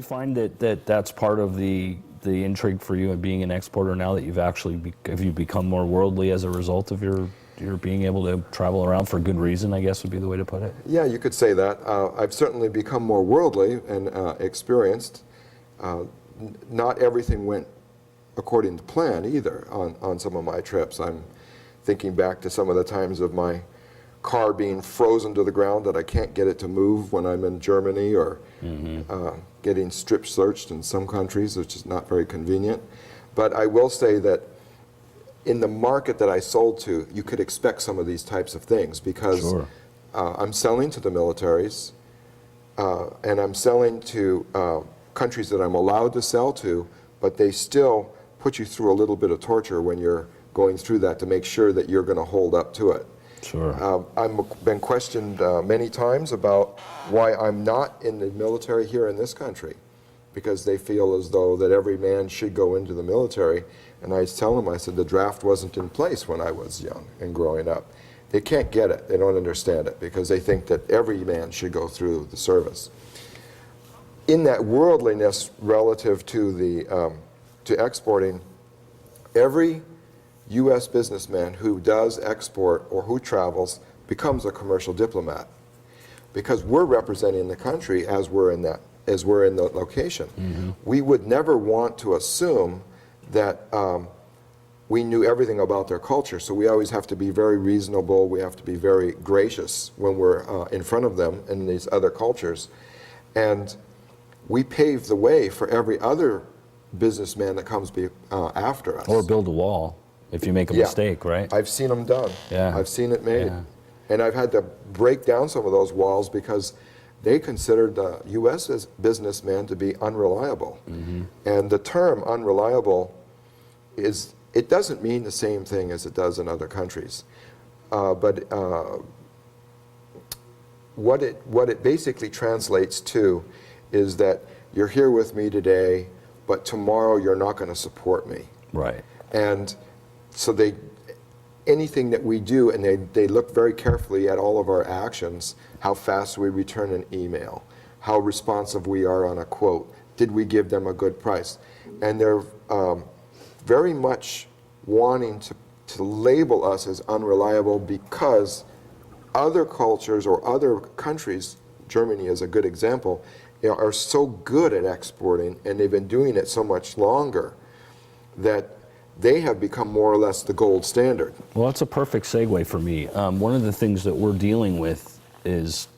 you find that that's part of the intrigue for you in being an exporter now that you've actually have you become more worldly as a result of your being able to travel around for good reason, I guess would be the way to put it? Yeah, you could say that. I've certainly become more worldly and experienced. Not everything went according to plan either on some of my trips. I'm thinking back to some of the times of my car being frozen to the ground that I can't get it to move when I'm in Germany, or getting strip searched in some countries, which is not very convenient. But I will say that in the market that I sold to, you could expect some of these types of things, because Sure. I'm selling to the militaries, and I'm selling to countries that I'm allowed to sell to, but they still put you through a little bit of torture when you're going through that to make sure that you're going to hold up to it. Sure. I've been questioned many times about why I'm not in the military here in this country, because they feel as though that every man should go into the military. And I tell them, I said, the draft wasn't in place when I was young and growing up. They can't get it. They don't understand it, because they think that every man should go through the service. In that worldliness relative to the to exporting, every U.S. businessman who does export or who travels becomes a commercial diplomat, because we're representing the country as we're in the location. We would never want to assume that we knew everything about their culture, so we always have to be very reasonable. We have to be very gracious when we're in front of them in these other cultures, and we pave the way for every other businessman that comes after us. Or build a wall if you make a mistake, right? I've seen them done. Yeah. I've seen it made. Yeah. And I've had to break down some of those walls because they considered the U.S. businessman to be unreliable. And the term unreliable it doesn't mean the same thing as it does in other countries. But what it basically translates to is that you're here with me today, but tomorrow you're not going to support me. Right. And so anything that we do, and they look very carefully at all of our actions, how fast we return an email, how responsive we are on a quote, did we give them a good price? And they're very much wanting to label us as unreliable, because other cultures or other countries, Germany is a good example, are so good at exporting, and they've been doing it so much longer that they have become more or less the gold standard. Well, that's a perfect segue for me. One of the things that we're dealing with is,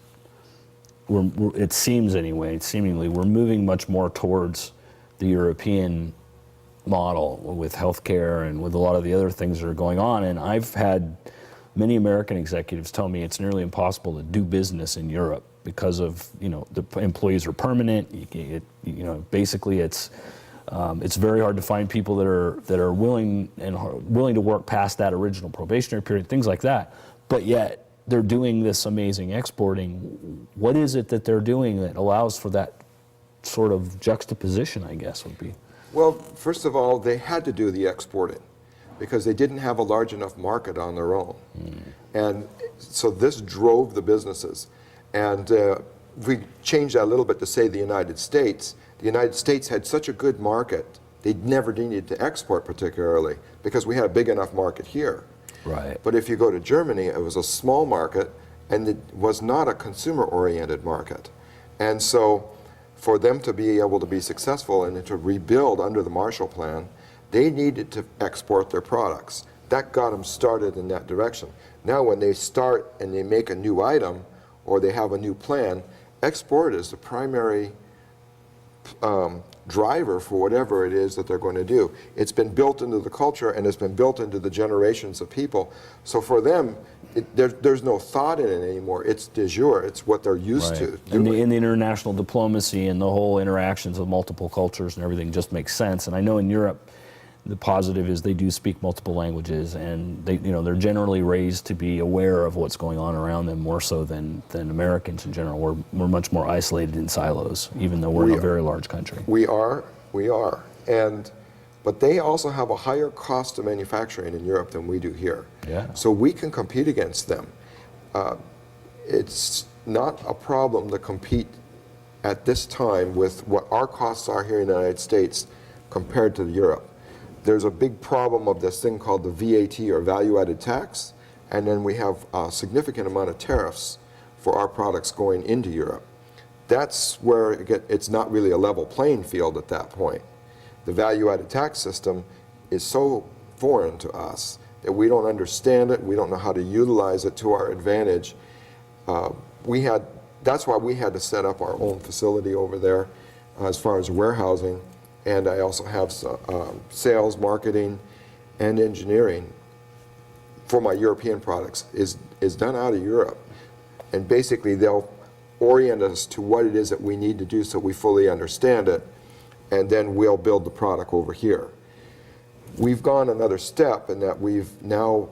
it seems anyway, seemingly, we're moving much more towards the European model with healthcare and with a lot of the other things that are going on. And I've had many American executives tell me it's nearly impossible to do business in Europe because of, the employees are permanent. Basically it's very hard to find people that are willing to work past that original probationary period, things like that. But yet they're doing this amazing exporting. What is it that they're doing that allows for that sort of juxtaposition, I guess, would be? Well, first of all, they had to do the exporting because they didn't have a large enough market on their own. And so this drove the businesses. And if we change that a little bit to say the United States had such a good market, they never needed to export particularly because we had a big enough market here. Right. But if you go to Germany, it was a small market, and it was not a consumer-oriented market. And so for them to be able to be successful and to rebuild under the Marshall Plan, they needed to export their products. That got them started in that direction. Now when they start and they make a new item or they have a new plan, export is the primary driver for whatever it is that they're going to do. It's been built into the culture, and it's been built into the generations of people. So for them, there's no thought in it anymore. It's de jure. It's what they're used to doing. And the international diplomacy and the whole interactions of multiple cultures and everything just makes sense. And I know in Europe, the positive is they do speak multiple languages, and they're generally raised to be aware of what's going on around them more so than Americans in general. We're much more isolated in silos, even though we're in a very large country. We are, but they also have a higher cost of manufacturing in Europe than we do here. Yeah. So we can compete against them. It's not a problem to compete at this time with what our costs are here in the United States compared to Europe. There's a big problem of this thing called the VAT, or value-added tax, and then we have a significant amount of tariffs for our products going into Europe. That's where it's not really a level playing field at that point. The value-added tax system is so foreign to us that we don't understand it, we don't know how to utilize it to our advantage. That's why we had to set up our own facility over there as far as warehousing, and I also have sales, marketing, and engineering for my European products is done out of Europe. And basically they'll orient us to what it is that we need to do so we fully understand it, and then we'll build the product over here. We've gone another step in that we've now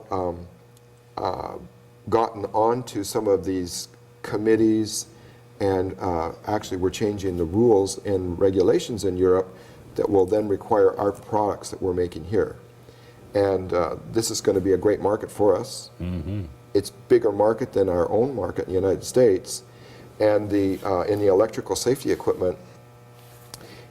gotten onto some of these committees, and actually we're changing the rules and regulations in Europe that will then require our products that we're making here. And this is going to be a great market for us. Mm-hmm. It's a bigger market than our own market in the United States. And in the electrical safety equipment,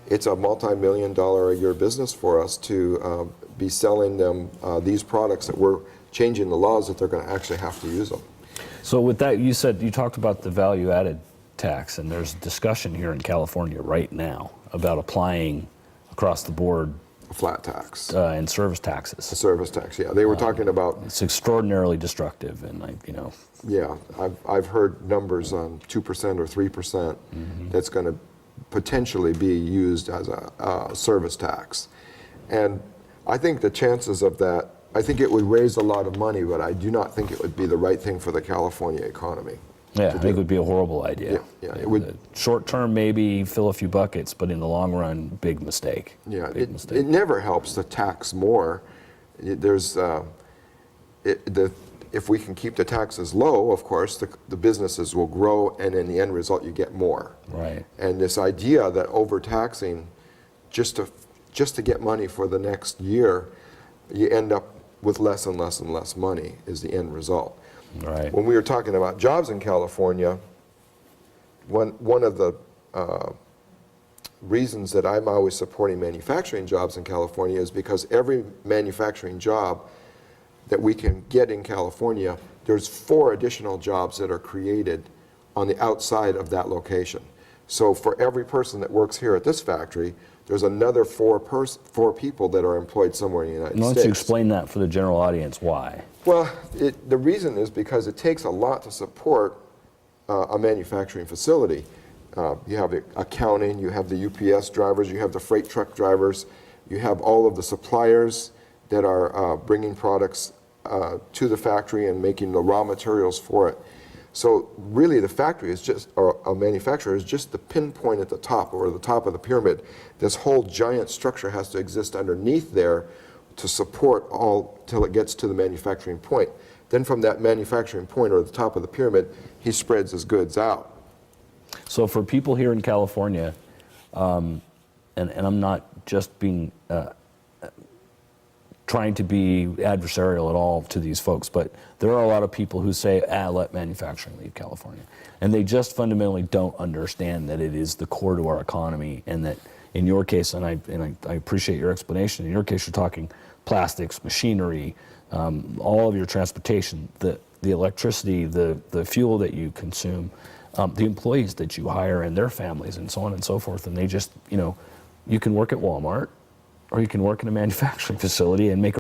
it's a multi-million-dollar a year business for us to be selling them these products that we're changing the laws that they're going to actually have to use them. So with that, you talked about the value-added tax, and there's discussion here in California right now about applying across the board A flat tax. And service taxes. A service tax, yeah. They were talking about... It's extraordinarily destructive, and Yeah, I've heard numbers on 2% or 3% that's going to potentially be used as a service tax. And I think the chances of that, I think it would raise a lot of money, but I do not think it would be the right thing for the California economy. Yeah, I think it would be a horrible idea. Yeah, it would. Short term, maybe fill a few buckets, but in the long run, big mistake. Yeah, big mistake. It never helps to tax more. If we can keep the taxes low, of course, the businesses will grow, and in the end result, you get more. Right. And this idea that overtaxing just to get money for the next year, you end up with less and less and less money is the end result. Right. When we were talking about jobs in California, one of the reasons that I'm always supporting manufacturing jobs in California is because every manufacturing job that we can get in California, there's 4 additional jobs that are created on the outside of that location. So for every person that works here at this factory, there's another 4 people that are employed somewhere in the United States. Why don't you explain that for the general audience, why? Well, the reason is because it takes a lot to support a manufacturing facility. You have the accounting, you have the UPS drivers, you have the freight truck drivers, you have all of the suppliers that are bringing products to the factory and making the raw materials for it. So really the factory is just, or a manufacturer is just the pinpoint at the top, or the top of the pyramid. This whole giant structure has to exist underneath there to support all till it gets to the manufacturing point. Then from that manufacturing point, or the top of the pyramid, he spreads his goods out. So for people here in California, and I'm not just being trying to be adversarial at all to these folks, but there are a lot of people who say, let manufacturing leave California. And they just fundamentally don't understand that it is the core to our economy, and that in your case, and I appreciate your explanation, in your case you're talking plastics, machinery, all of your transportation, the electricity, the fuel that you consume, the employees that you hire and their families, and so on and so forth. And they just, you can work at Walmart, or you can work in a manufacturing facility and make